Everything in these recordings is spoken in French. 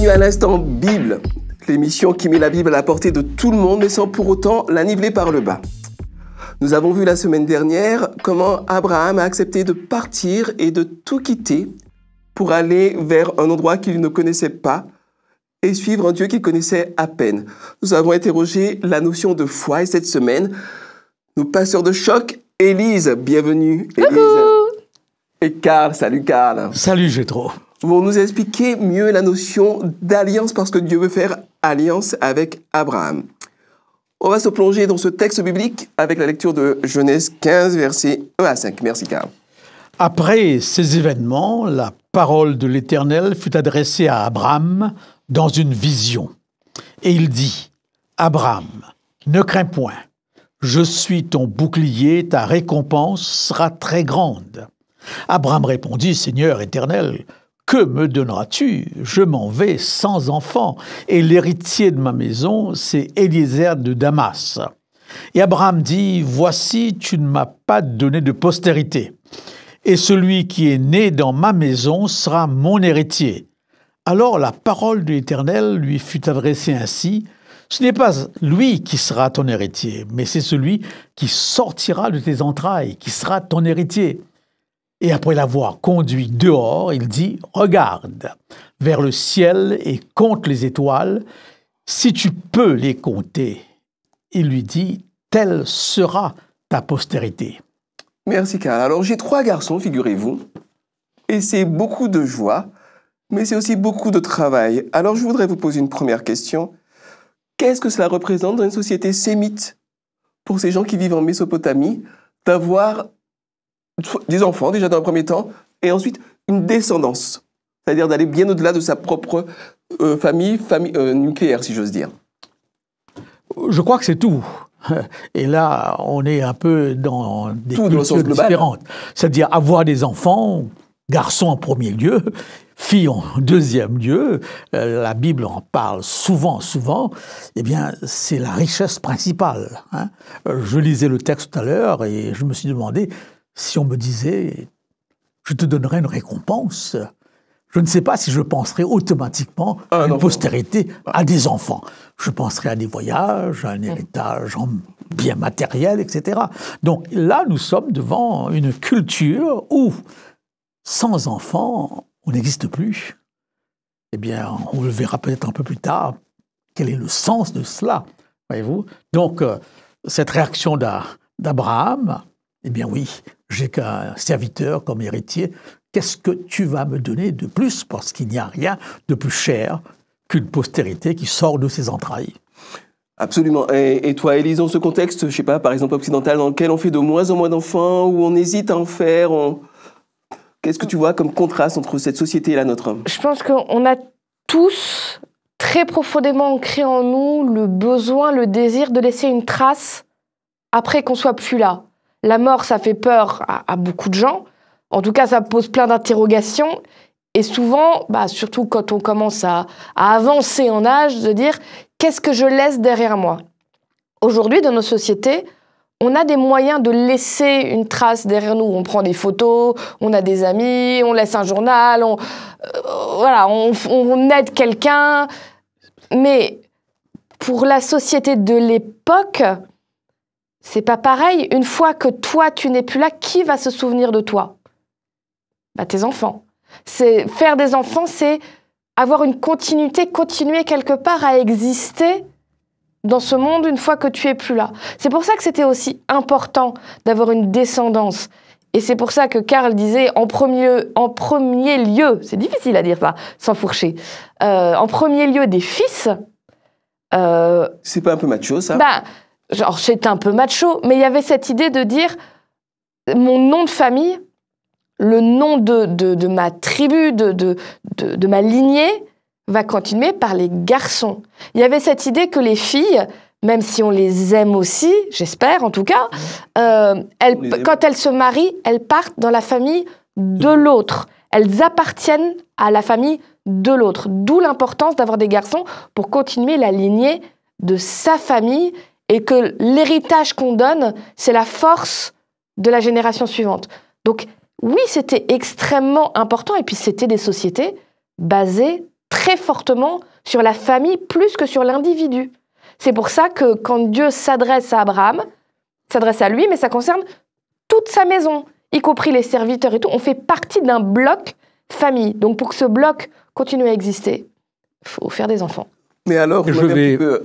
Bienvenue à l'Instant Bible, l'émission qui met la Bible à la portée de tout le monde, mais sans pour autant la niveler par le bas. Nous avons vu la semaine dernière comment Abraham a accepté de partir et de tout quitter pour aller vers un endroit qu'il ne connaissait pas et suivre un Dieu qu'il connaissait à peine. Nous avons interrogé la notion de foi et cette semaine, nos pasteurs de choc, Élise, bienvenue. Élise. Et Karl, salut Karl. Salut Gétro. Vont nous expliquer mieux la notion d'alliance parce que Dieu veut faire alliance avec Abraham. On va se plonger dans ce texte biblique avec la lecture de Genèse 15, versets 1 à 5. Merci Karl. Après ces événements, la parole de l'Éternel fut adressée à Abraham dans une vision. Et il dit, « Abraham, ne crains point, je suis ton bouclier, ta récompense sera très grande. » Abraham répondit, « Seigneur éternel, que me donneras-tu? Je m'en vais sans enfant, et l'héritier de ma maison, c'est Eliezer de Damas. » Et Abraham dit, « Voici, tu ne m'as pas donné de postérité, et celui qui est né dans ma maison sera mon héritier. » Alors la parole de l'Éternel lui fut adressée ainsi, « Ce n'est pas lui qui sera ton héritier, mais c'est celui qui sortira de tes entrailles, qui sera ton héritier. » Et après l'avoir conduit dehors, il dit, « Regarde vers le ciel et compte les étoiles, si tu peux les compter. » Il lui dit, « Telle sera ta postérité. » Merci Karl. Alors j'ai 3 garçons, figurez-vous, et c'est beaucoup de joie, mais c'est aussi beaucoup de travail. Alors je voudrais vous poser une première question. Qu'est-ce que cela représente dans une société sémite pour ces gens qui vivent en Mésopotamie d'avoir des enfants déjà dans un premier temps et ensuite une descendance, c'est-à-dire d'aller bien au-delà de sa propre famille nucléaire, si j'ose dire. Je crois que c'est tout. Et là, on est un peu dans des tout cultures différentes. C'est-à-dire avoir des enfants, garçons en premier lieu, filles en deuxième lieu. La Bible en parle souvent. Eh bien, c'est la richesse principale. Hein. Je lisais le texte tout à l'heure et je me suis demandé si on me disait « je te donnerai une récompense », je ne sais pas si je penserais automatiquement à une postérité, à des enfants. Je penserais à des voyages, à un héritage en biens matériels, etc. Donc là, nous sommes devant une culture où, sans enfants, on n'existe plus. Eh bien, on le verra peut-être un peu plus tard. Quel est le sens de cela, voyez-vous? Donc, cette réaction d'Abraham, eh bien oui, j'ai qu'un serviteur comme héritier. Qu'est-ce que tu vas me donner de plus? Parce qu'il n'y a rien de plus cher qu'une postérité qui sort de ses entrailles. Absolument. Et toi, Élise, dans ce contexte, je ne sais pas, par exemple occidental, dans lequel on fait de moins en moins d'enfants, où on hésite à en faire, qu'est-ce que tu vois comme contraste entre cette société et la nôtre? Je pense qu'on a tous très profondément ancré en nous le besoin, le désir de laisser une trace après qu'on soit plus là. La mort, ça fait peur à beaucoup de gens. En tout cas, ça pose plein d'interrogations. Et souvent, surtout quand on commence à avancer en âge, de dire « qu'est-ce que je laisse derrière moi ?» Aujourd'hui, dans nos sociétés, on a des moyens de laisser une trace derrière nous. On prend des photos, on a des amis, on laisse un journal, on aide quelqu'un. Mais pour la société de l'époque, c'est pas pareil. Une fois que toi, tu n'es plus là, qui va se souvenir de toi? Tes enfants. Faire des enfants, c'est avoir une continuité, continuer quelque part à exister dans ce monde une fois que tu es plus là. C'est pour ça que c'était aussi important d'avoir une descendance. Et c'est pour ça que Karl disait en premier lieu, c'est difficile à dire ça, sans fourcher, en premier lieu des fils. C'est pas un peu macho, ça? C'est un peu macho, mais il y avait cette idée de dire mon nom de famille, le nom de ma tribu, de ma lignée, va continuer par les garçons. Il y avait cette idée que les filles, même si on les aime aussi, j'espère en tout cas, quand elles se marient, elles partent dans la famille de l'autre. Elles appartiennent à la famille de l'autre. D'où l'importance d'avoir des garçons pour continuer la lignée de sa famille et que l'héritage qu'on donne, c'est la force de la génération suivante. Donc oui, c'était extrêmement important et puis c'était des sociétés basées très fortement sur la famille plus que sur l'individu. C'est pour ça que quand Dieu s'adresse à Abraham, s'adresse à lui, mais ça concerne toute sa maison, y compris les serviteurs et tout. On fait partie d'un bloc famille. Donc pour que ce bloc continue à exister, il faut faire des enfants. Mais alors,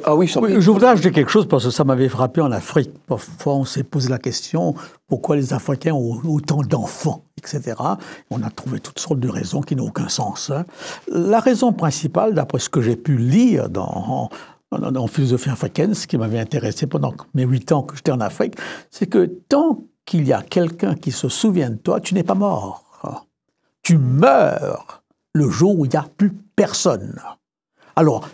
ah oui, je voudrais ajouter quelque chose parce que ça m'avait frappé en Afrique. Parfois, on s'est posé la question pourquoi les Africains ont autant d'enfants, etc. On a trouvé toutes sortes de raisons qui n'ont aucun sens. La raison principale, d'après ce que j'ai pu lire en philosophie africaine, ce qui m'avait intéressé pendant mes 8 ans que j'étais en Afrique, c'est que tant qu'il y a quelqu'un qui se souvient de toi, tu n'es pas mort. Tu meurs le jour où il n'y a plus personne. Alors,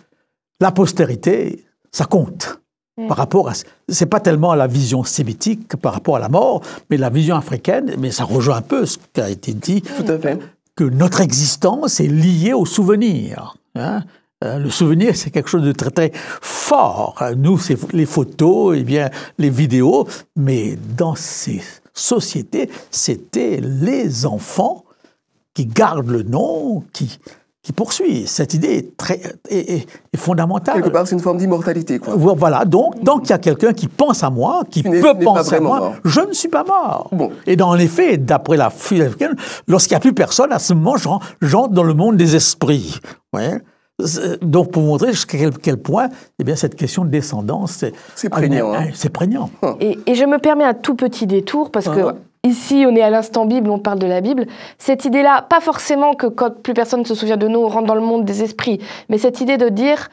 la postérité, ça compte. Par rapport à, c'est pas tellement la vision sémitique par rapport à la mort, mais la vision africaine, mais ça rejoint un peu ce qui a été dit. Tout à fait. Que notre existence est liée au souvenir. Le souvenir, c'est quelque chose de très, très fort. Nous, c'est les photos, et bien, les vidéos, mais dans ces sociétés, c'était les enfants qui gardent le nom, qui poursuit. Cette idée est fondamentale. Quelque part, c'est une forme d'immortalité, quoi. Voilà, donc il y a quelqu'un qui pense à moi, qui peut penser à moi, mort. Je ne suis pas mort. Bon. Et dans les faits, d'après la philosophie africaine, lorsqu'il n'y a plus personne, à ce moment, j'entre dans le monde des esprits. Ouais. Donc, pour montrer jusqu'à quel point, eh bien, cette question de descendance, c'est prégnant. C'est prégnant. Et je me permets un tout petit détour, parce que ici, on est à l'instant Bible, on parle de la Bible. Cette idée-là, pas forcément que quand plus personne ne se souvient de nous, on rentre dans le monde des esprits, mais cette idée de dire,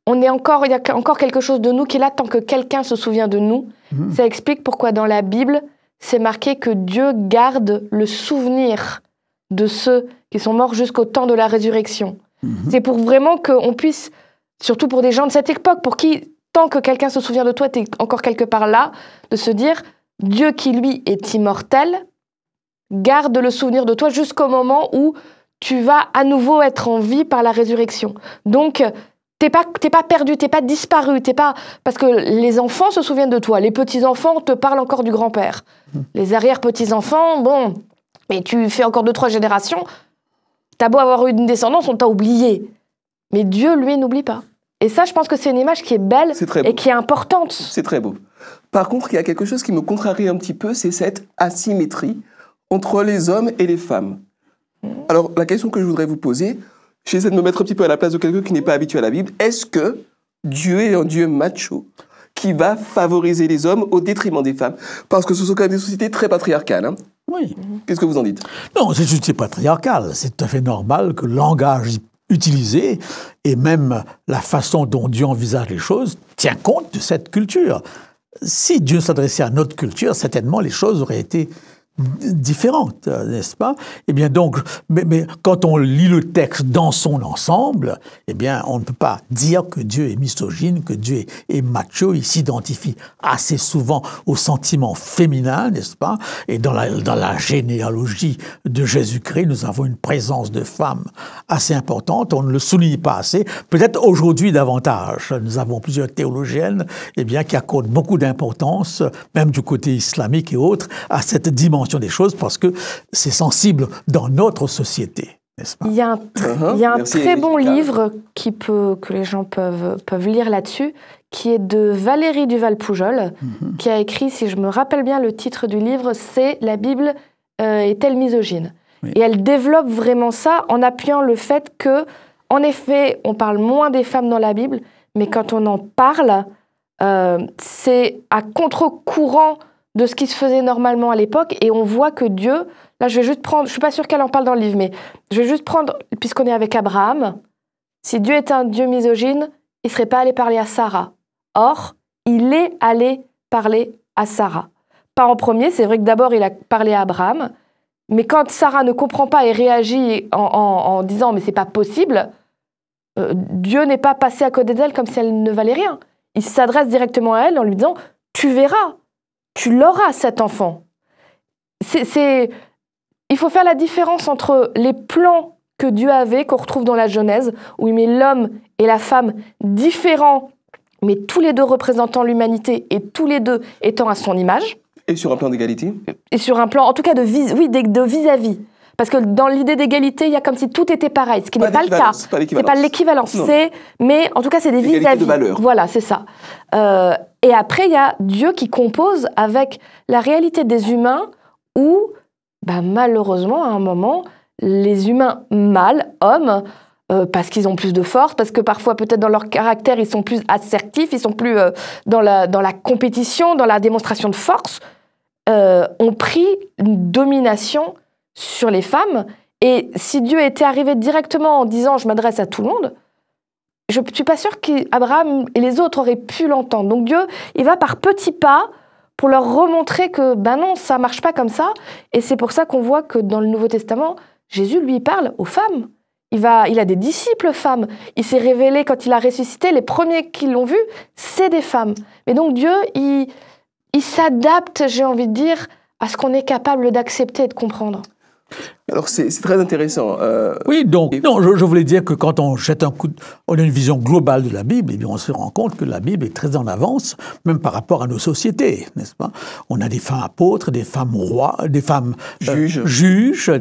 il y a encore quelque chose de nous qui est là tant que quelqu'un se souvient de nous. Ça explique pourquoi dans la Bible, c'est marqué que Dieu garde le souvenir de ceux qui sont morts jusqu'au temps de la résurrection. C'est pour vraiment qu'on puisse, surtout pour des gens de cette époque, pour qui, tant que quelqu'un se souvient de toi, tu es encore quelque part là, de se dire, Dieu qui, lui, est immortel, garde le souvenir de toi jusqu'au moment où tu vas à nouveau être en vie par la résurrection. Donc, t'es pas perdu, t'es pas disparu, parce que les enfants se souviennent de toi, les petits-enfants te parlent encore du grand-père. Les arrière-petits-enfants, bon, mais tu fais encore 2-3 générations, t'as beau avoir eu une descendance, on t'a oublié. Mais Dieu, lui, n'oublie pas. Et ça, je pense que c'est une image qui est belle et qui est importante. C'est très beau. Par contre, il y a quelque chose qui me contrarie un petit peu, c'est cette asymétrie entre les hommes et les femmes. Alors, la question que je voudrais vous poser, j'essaie de me mettre un petit peu à la place de quelqu'un qui n'est pas habitué à la Bible. Est-ce que Dieu est un Dieu macho qui va favoriser les hommes au détriment des femmes? Parce que ce sont quand même des sociétés très patriarcales, hein. Oui. Qu'est-ce que vous en dites? Non, c'est juste patriarcal. C'est tout à fait normal que le langage utilisé et même la façon dont Dieu envisage les choses tient compte de cette culture. Si Dieu s'adressait à notre culture, certainement les choses auraient été différentes, n'est-ce pas? Eh bien donc, mais quand on lit le texte dans son ensemble, eh bien on ne peut pas dire que Dieu est misogyne, que Dieu est macho. Il s'identifie assez souvent au sentiment féminin, n'est-ce pas? Et dans la généalogie de Jésus-Christ, nous avons une présence de femmes assez importante. On ne le souligne pas assez. Peut-être aujourd'hui davantage. Nous avons plusieurs théologiennes, eh bien, qui accordent beaucoup d'importance, même du côté islamique et autres, à cette dimension des choses parce que c'est sensible dans notre société, n'est-ce pas? Il y a un très bon livre que les gens peuvent lire là-dessus, qui est de Valérie Duval-Poujol, qui a écrit, si je me rappelle bien, le titre du livre, c'est « La Bible est-elle misogyne ?» Et elle développe vraiment ça en appuyant le fait que, en effet, on parle moins des femmes dans la Bible, mais quand on en parle, c'est à contre-courant de ce qui se faisait normalement à l'époque, et on voit que Dieu, là je vais juste prendre, je suis pas sûre qu'elle en parle dans le livre, mais je vais juste prendre, puisqu'on est avec Abraham, si Dieu est un Dieu misogyne, il serait pas allé parler à Sarah. Or, il est allé parler à Sarah. Pas en premier, c'est vrai que d'abord il a parlé à Abraham, mais quand Sarah ne comprend pas et réagit en disant « mais c'est pas possible », Dieu n'est pas passé à côté d'elle comme si elle ne valait rien. Il s'adresse directement à elle en lui disant « tu verras ». Tu l'auras, cet enfant. Il faut faire la différence entre les plans que Dieu avait, qu'on retrouve dans la Genèse, où il met l'homme et la femme différents, mais tous les deux représentant l'humanité et tous les deux étant à son image. Et sur un plan d'égalité? Et sur un plan, en tout cas, de vis-à-vis. Parce que dans l'idée d'égalité, il y a comme si tout était pareil, ce qui n'est pas le cas. C'est pas C'est pas l'équivalence. Mais en tout cas, c'est des Égalité vis-à-vis. de valeur. Voilà, c'est ça. Et après, il y a Dieu qui compose avec la réalité des humains où, malheureusement, à un moment, les humains mâles, hommes, parce qu'ils ont plus de force, parce que parfois, peut-être dans leur caractère, ils sont plus assertifs, ils sont plus dans la compétition, dans la démonstration de force, ont pris une domination sur les femmes. Et si Dieu était arrivé directement en disant « je m'adresse à tout le monde », je ne suis pas sûre qu'Abraham et les autres auraient pu l'entendre. Donc Dieu, il va par petits pas pour leur remontrer que non, ça ne marche pas comme ça. Et c'est pour ça qu'on voit que dans le Nouveau Testament, Jésus, lui, parle aux femmes. Il a des disciples femmes. Il s'est révélé quand il a ressuscité. Les premiers qui l'ont vu, c'est des femmes. Mais donc Dieu, il s'adapte, j'ai envie de dire, à ce qu'on est capable d'accepter et de comprendre. Alors c'est très intéressant. Oui, donc je voulais dire que quand on jette on a une vision globale de la Bible, on se rend compte que la Bible est très en avance, même par rapport à nos sociétés, n'est-ce pas? On a des femmes apôtres, des femmes rois, des femmes juges,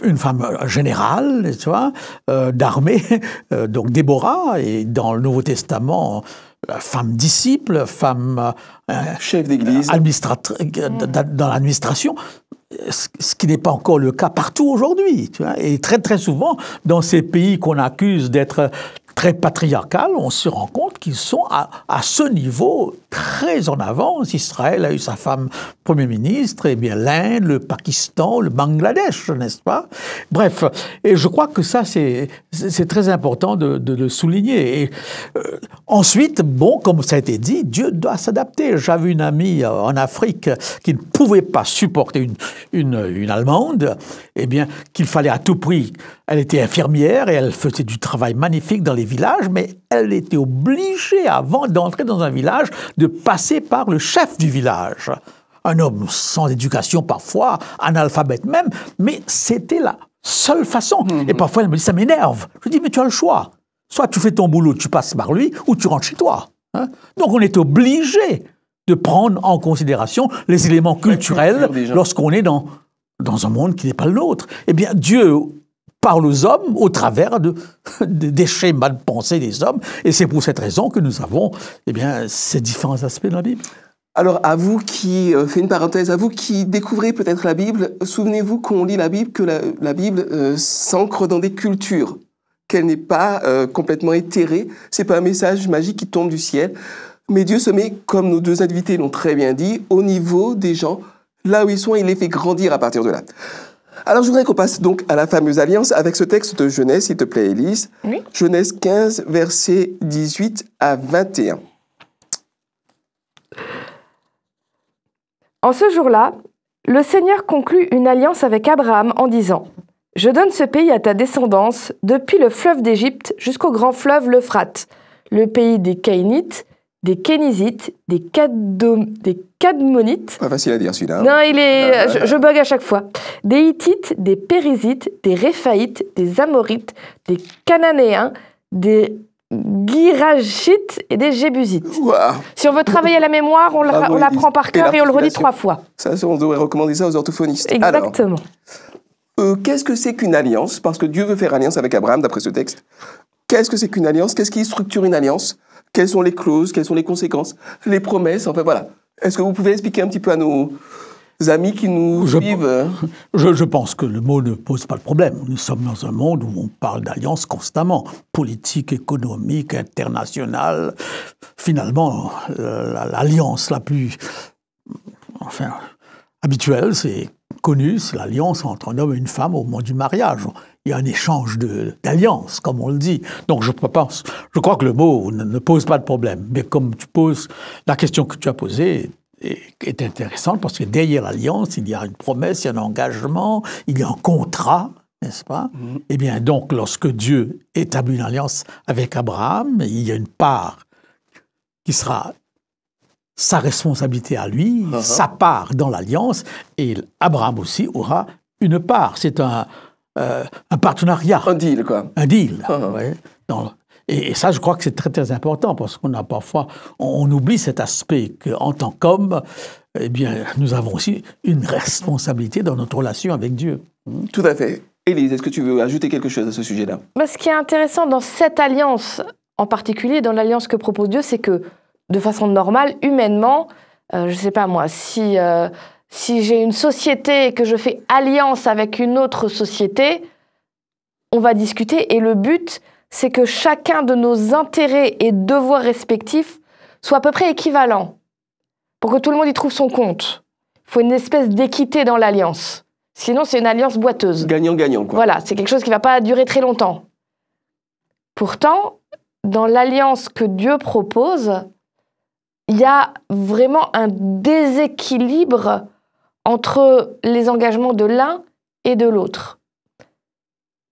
une femme générale, n'est-ce pas, d'armée, donc Déborah, et dans le Nouveau Testament, femme disciple, femme chef d'église, dans l'administration. Ce qui n'est pas encore le cas partout aujourd'hui. Et très très souvent, dans ces pays qu'on accuse d'être très patriarcal, on se rend compte qu'ils sont à ce niveau très en avance. Israël a eu sa femme Premier ministre, et bien l'Inde, le Pakistan, le Bangladesh, n'est-ce pas? Bref, et je crois que ça, c'est très important de le souligner. Et, ensuite, comme ça a été dit, Dieu doit s'adapter. J'avais une amie en Afrique qui ne pouvait pas supporter une Allemande, eh bien, qu'il fallait à tout prix. Elle était infirmière et elle faisait du travail magnifique dans les villages, mais elle était obligée, avant d'entrer dans un village, de passer par le chef du village. Un homme sans éducation parfois, analphabète même, mais c'était la seule façon. Et parfois elle me dit, ça m'énerve. Je dis, mais tu as le choix. Soit tu fais ton boulot, tu passes par lui, ou tu rentres chez toi. Donc on est obligé de prendre en considération les éléments culturels lorsqu'on est dans un monde qui n'est pas le nôtre. Eh bien, Dieu parle aux hommes au travers des schémas de pensée des hommes. Et c'est pour cette raison que nous avons ces différents aspects de la Bible. Alors, à vous qui, fais une parenthèse, à vous qui découvrez peut-être la Bible, souvenez-vous qu'on lit la Bible, que la Bible s'ancre dans des cultures, qu'elle n'est pas complètement éthérée. C'est pas un message magique qui tombe du ciel. Mais Dieu se met, comme nos deux invités l'ont très bien dit, au niveau des gens, là où ils sont, il les fait grandir à partir de là. Alors, je voudrais qu'on passe donc à la fameuse alliance avec ce texte de Genèse, s'il te plaît, Élise. Oui. Genèse 15, versets 18 à 21. En ce jour-là, le Seigneur conclut une alliance avec Abraham en disant « Je donne ce pays à ta descendance, depuis le fleuve d'Égypte jusqu'au grand fleuve l'Euphrate, le pays des Caïnites, des Kénizites, des Cadmonites. » Pas facile à dire celui-là. Non, je bug à chaque fois. Des Hittites, des Périzites, des Réphaïtes, des Amorites, des Cananéens, des Guirachites et des Jébusites. Wow. Si on veut travailler à la mémoire, on l'apprend par cœur et on le redit 3 fois. Ça, on devrait recommander ça aux orthophonistes. Exactement. Alors, qu'est-ce que c'est qu'une alliance? Parce que Dieu veut faire alliance avec Abraham, d'après ce texte. Qu'est-ce que c'est qu'une alliance? Qu'est-ce qui structure une alliance? Quelles sont les clauses? Quelles sont les conséquences? Les promesses? Enfin, voilà. Est-ce que vous pouvez expliquer un petit peu à nos amis qui nous suivent? Je pense que le mot ne pose pas le problème. Nous sommes dans un monde où on parle d'alliance constamment. Politique, économique, internationale. Finalement, l'alliance la plus habituelle, c'est connu, c'est l'alliance entre un homme et une femme au moment du mariage. Il y a un échange d'alliance, comme on le dit. Donc je crois que le mot ne pose pas de problème. Mais comme tu poses, la question que tu as posée est intéressante parce que derrière l'alliance, il y a une promesse, il y a un engagement, il y a un contrat, n'est-ce pas? Eh bien, donc, lorsque Dieu établit une alliance avec Abraham, il y a une part qui sera sa responsabilité à lui, sa part dans l'alliance, et Abraham aussi aura une part. C'est un partenariat. Un deal, quoi. Un deal. Ouais. Et ça, je crois que c'est très, très important, parce qu'on a parfois, on oublie cet aspect qu'en tant qu'homme, eh bien, nous avons aussi une responsabilité dans notre relation avec Dieu. Tout à fait. Élise, est-ce que tu veux ajouter quelque chose à ce sujet-là? Ce qui est intéressant dans cette alliance, en particulier dans l'alliance que propose Dieu, c'est que, de façon normale, humainement, je ne sais pas moi, si j'ai une société et que je fais alliance avec une autre société, on va discuter et le but, c'est que chacun de nos intérêts et devoirs respectifs soit à peu près équivalent pour que tout le monde y trouve son compte. Il faut une espèce d'équité dans l'alliance. Sinon, c'est une alliance boiteuse. Gagnant-gagnant, quoi. Voilà, c'est quelque chose qui ne va pas durer très longtemps. Pourtant, dans l'alliance que Dieu propose, il y a vraiment un déséquilibre entre les engagements de l'un et de l'autre.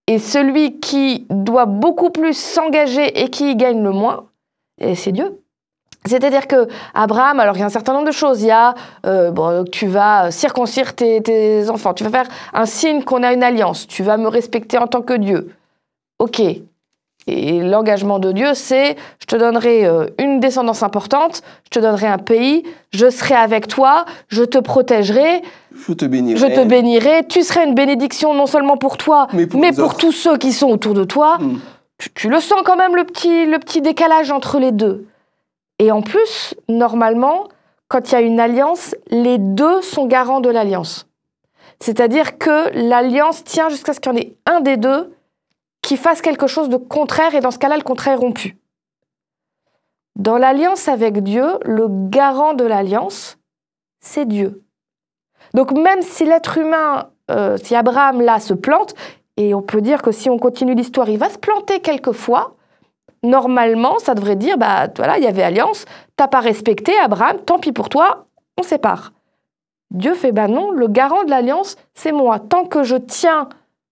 Et celui qui doit beaucoup plus s'engager et qui y gagne le moins, c'est Dieu. C'est-à-dire que Abraham, alors il y a un certain nombre de choses. Il y a, tu vas circoncire tes enfants, tu vas faire un signe qu'on a une alliance, tu vas me respecter en tant que Dieu. Ok. Et l'engagement de Dieu, c'est je te donnerai une descendance importante, je te donnerai un pays, je serai avec toi, je te protégerai, je te bénirai, tu seras une bénédiction non seulement pour toi, mais pour tous ceux qui sont autour de toi. Tu le sens quand même, le petit décalage entre les deux. Et en plus, normalement, quand il y a une alliance, les deux sont garants de l'alliance. C'est-à-dire que l'alliance tient jusqu'à ce qu'il y en ait un des deux qui fasse quelque chose de contraire, et dans ce cas-là, le contraire est rompu. Dans l'alliance avec Dieu, le garant de l'alliance, c'est Dieu. Donc même si l'être humain, si Abraham là se plante, et on peut dire que si on continue l'histoire, il va se planter quelquefois, normalement, ça devrait dire, voilà, il y avait alliance, t'as pas respecté Abraham, tant pis pour toi, on sépare. Dieu fait, non, le garant de l'alliance, c'est moi. Tant que je tiens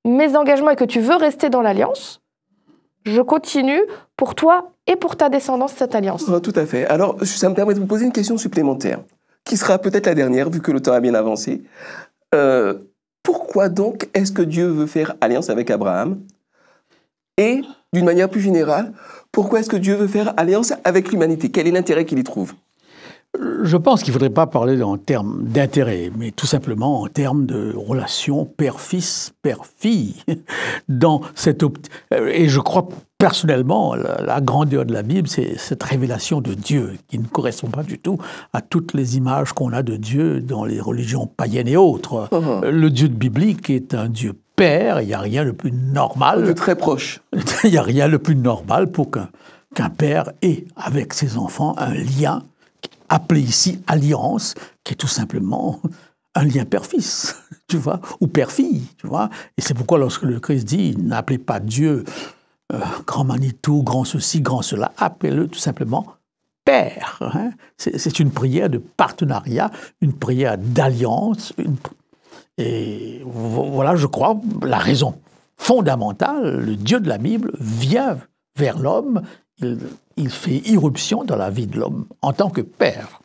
mes engagements et que tu veux rester dans l'alliance, je continue pour toi et pour ta descendance cette alliance. Tout à fait. Alors, ça me permet de vous poser une question supplémentaire, qui sera peut-être la dernière, vu que le temps a bien avancé. Pourquoi donc est-ce que Dieu veut faire alliance avec Abraham? Et, d'une manière plus générale, pourquoi est-ce que Dieu veut faire alliance avec l'humanité? Quel est l'intérêt qu'il y trouve? Je pense qu'il ne faudrait pas parler en termes d'intérêt, mais tout simplement en termes de relation père-fils, père-fille. Et je crois personnellement, la grandeur de la Bible, c'est cette révélation de Dieu qui ne correspond pas du tout à toutes les images qu'on a de Dieu dans les religions païennes et autres. Le Dieu biblique est un Dieu père, il n'y a rien de plus normal. De très proche. Il n'y a rien de plus normal pour qu'un père ait avec ses enfants un lien appelé ici alliance, qui est tout simplement un lien père-fils, tu vois, ou père-fille, tu vois. Et c'est pourquoi lorsque le Christ dit, n'appelez pas Dieu grand Manitou, grand ceci, grand cela, appelez-le tout simplement Père. Hein. C'est une prière de partenariat, une prière d'alliance. Et voilà, je crois, la raison fondamentale, le Dieu de la Bible vient vers l'homme, il fait irruption dans la vie de l'homme en tant que père.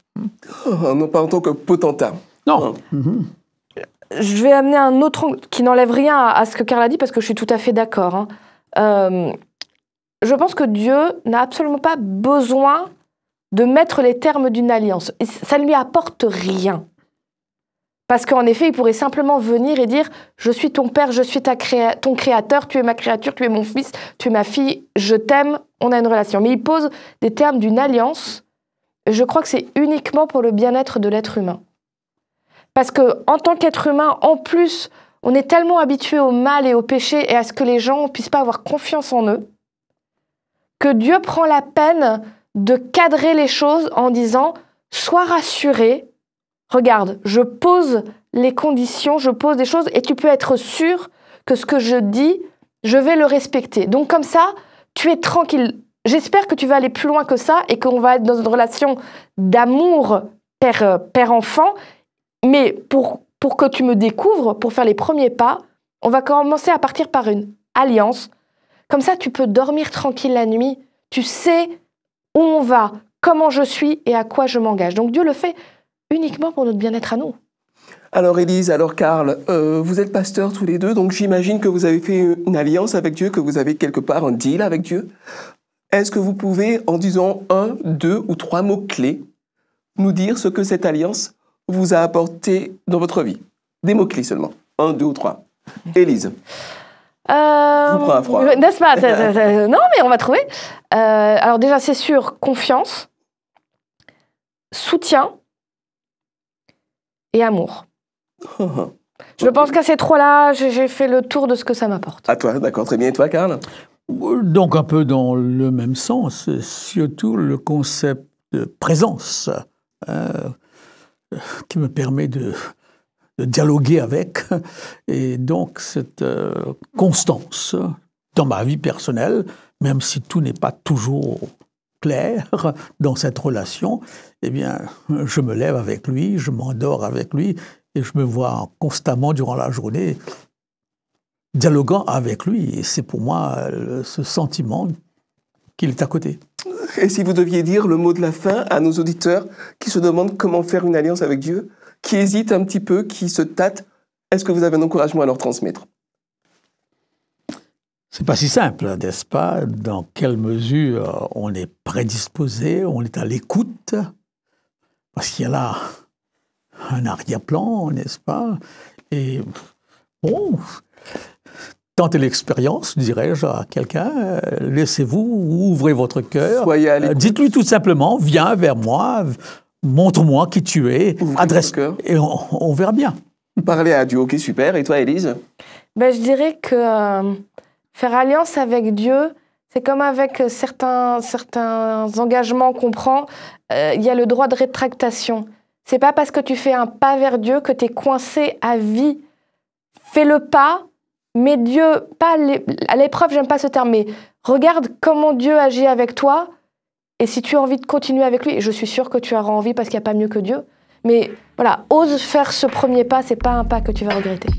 Non pas en tant que potentat. Non. Je vais amener un autre angle qui n'enlève rien à ce que Karl a dit, parce que je suis tout à fait d'accord. Je pense que Dieu n'a absolument pas besoin de mettre les termes d'une alliance. Ça ne lui apporte rien. Parce qu'en effet, il pourrait simplement venir et dire « Je suis ton père, je suis ton créateur, tu es ma créature, tu es mon fils, tu es ma fille, je t'aime, on a une relation. » Mais il pose des termes d'une alliance. Je crois que c'est uniquement pour le bien-être de l'être humain. Parce qu'en tant qu'être humain, en plus, on est tellement habitué au mal et au péché et à ce que les gens ne puissent pas avoir confiance en eux, que Dieu prend la peine de cadrer les choses en disant « Sois rassuré, regarde, je pose les conditions, je pose des choses et tu peux être sûr que ce que je dis, je vais le respecter. Donc comme ça, tu es tranquille. J'espère que tu vas aller plus loin que ça et qu'on va être dans une relation d'amour père-enfant. Mais pour que tu me découvres, pour faire les premiers pas, on va commencer à partir par une alliance. Comme ça, tu peux dormir tranquille la nuit. Tu sais où on va, comment je suis et à quoi je m'engage. Donc Dieu le fait uniquement pour notre bien-être à nous. Alors Élise, alors Karl, vous êtes pasteurs tous les deux, donc j'imagine que vous avez fait une alliance avec Dieu, que vous avez quelque part un deal avec Dieu. Est-ce que vous pouvez, en disant 1, 2 ou 3 mots-clés, nous dire ce que cette alliance vous a apporté dans votre vie? Des mots-clés seulement. 1, 2 ou 3. Élise. Je vous prends à froid. N'est-ce pas? Non, mais on va trouver. Alors déjà, c'est sûr, confiance, soutien et amour. Je pense qu'à ces trois-là, j'ai fait le tour de ce que ça m'apporte. À toi, d'accord, très bien. Et toi, Karl? Donc un peu dans le même sens, surtout le concept de présence qui me permet de dialoguer avec, et donc cette constance dans ma vie personnelle, même si tout n'est pas toujours clair dans cette relation, eh bien, je me lève avec lui, je m'endors avec lui, et je me vois constamment durant la journée dialoguant avec lui. Et c'est pour moi ce sentiment qu'il est à côté. Et si vous deviez dire le mot de la fin à nos auditeurs qui se demandent comment faire une alliance avec Dieu, qui hésitent un petit peu, qui se tâtent, est-ce que vous avez un encouragement à leur transmettre? C'est pas si simple, n'est-ce pas? Dans quelle mesure on est prédisposé, on est à l'écoute, parce qu'il y a là un arrière-plan, n'est-ce pas? Et bon, tentez l'expérience, dirais-je à quelqu'un, laissez-vous, ouvrez votre cœur, dites-lui tout simplement, viens vers moi, montre-moi qui tu es, adresse, et on verra bien. Parler à Dieu, ok, super. Et toi, Élise? Je dirais que faire alliance avec Dieu, c'est comme avec certains engagements qu'on prend, il y a le droit de rétractation. C'est pas parce que tu fais un pas vers Dieu que tu es coincé à vie. Fais le pas, mais Dieu, pas à l'épreuve, j'aime pas ce terme, mais regarde comment Dieu agit avec toi. Et si tu as envie de continuer avec lui, et je suis sûre que tu auras envie parce qu'il n'y a pas mieux que Dieu, mais voilà, ose faire ce premier pas, c'est pas un pas que tu vas regretter.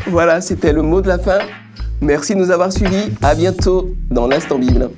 Voilà, c'était le mot de la fin. Merci de nous avoir suivis. À bientôt dans l'Instant Bible.